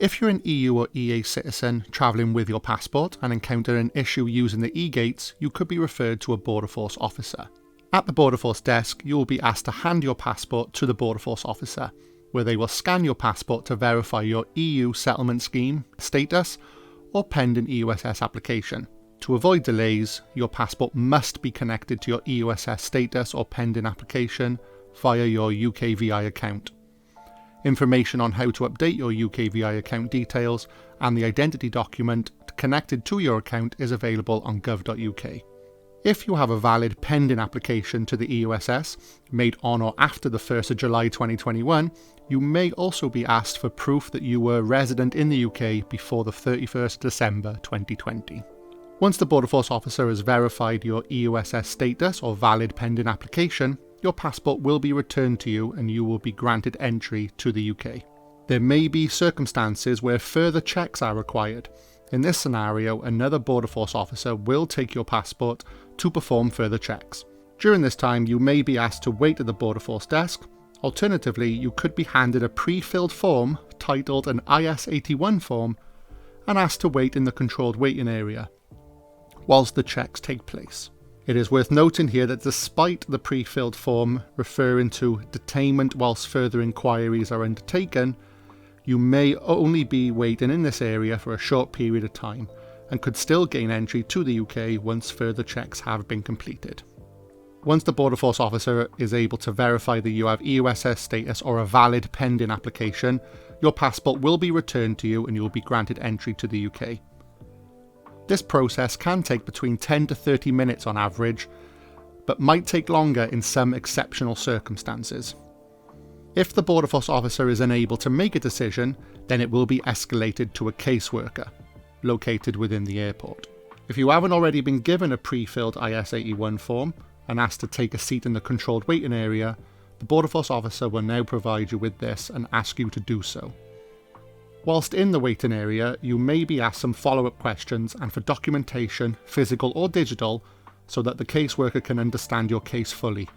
If you're an EU or EEA citizen travelling with your passport and encounter an issue using the eGates, you could be referred to a Border Force officer. At the Border Force desk, you will be asked to hand your passport to the Border Force officer, where they will scan your passport to verify your EU settlement scheme status or pending EUSS application. To avoid delays, your passport must be connected to your EUSS status or pending application via your UKVI account. Information on how to update your UKVI account details and the identity document connected to your account is available on gov.uk. If you have a valid pending application to the EUSS made on or after the 1st of July 2021, you may also be asked for proof that you were resident in the UK before the 31st December 2020. Once the Border Force officer has verified your EUSS status or valid pending application, your passport will be returned to you and you will be granted entry to the UK. There may be circumstances where further checks are required. In this scenario, another Border Force officer will take your passport to perform further checks. During this time, you may be asked to wait at the Border Force desk. Alternatively, you could be handed a pre-filled form titled an IS-81 form and asked to wait in the controlled waiting area whilst the checks take place. It is worth noting here that despite the pre-filled form referring to detainment whilst further inquiries are undertaken, you may only be waiting in this area for a short period of time and could still gain entry to the UK once further checks have been completed. Once the Border Force officer is able to verify that you have EUSS status or a valid pending application, your passport will be returned to you and you will be granted entry to the UK. This process can take between 10 to 30 minutes on average, but might take longer in some exceptional circumstances. If the Border Force officer is unable to make a decision, then it will be escalated to a caseworker, located within the airport. If you haven't already been given a pre-filled IS-81 form and asked to take a seat in the controlled waiting area, the Border Force officer will now provide you with this and ask you to do so. Whilst in the waiting area, you may be asked some follow-up questions and for documentation, physical or digital, so that the caseworker can understand your case fully.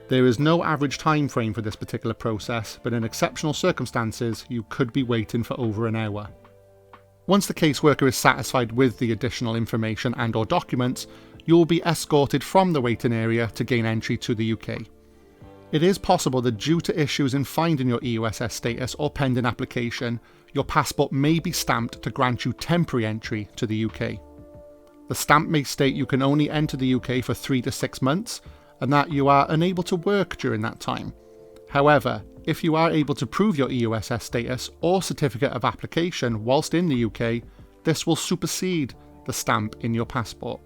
There is no average time frame for this particular process, but in exceptional circumstances, you could be waiting for over an hour. Once the caseworker is satisfied with the additional information and/or documents, you will be escorted from the waiting area to gain entry to the UK. It is possible that due to issues in finding your EUSS status or pending application, your passport may be stamped to grant you temporary entry to the UK. The stamp may state you can only enter the UK for 3 to 6 months and that you are unable to work during that time. However, if you are able to prove your EUSS status or certificate of application whilst in the UK, this will supersede the stamp in your passport.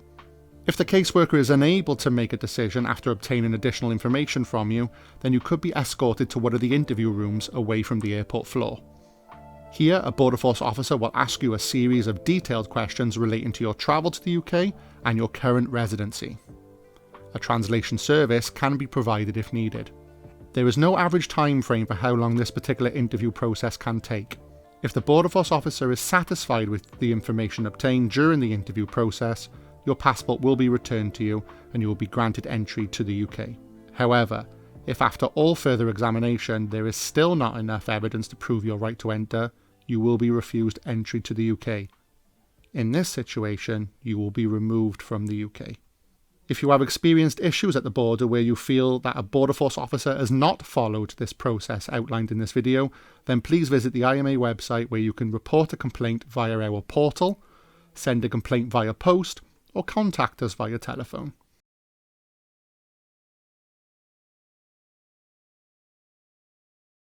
If the caseworker is unable to make a decision after obtaining additional information from you, then you could be escorted to one of the interview rooms away from the airport floor. Here, a Border Force officer will ask you a series of detailed questions relating to your travel to the UK and your current residency. A translation service can be provided if needed. There is no average time frame for how long this particular interview process can take. If the Border Force officer is satisfied with the information obtained during the interview process, your passport will be returned to you and you will be granted entry to the UK. However, if after all further examination there is still not enough evidence to prove your right to enter, you will be refused entry to the UK. In this situation, you will be removed from the UK. If you have experienced issues at the border where you feel that a Border Force officer has not followed this process outlined in this video, then please visit the IMA website where you can report a complaint via our portal, send a complaint via post, or contact us via telephone.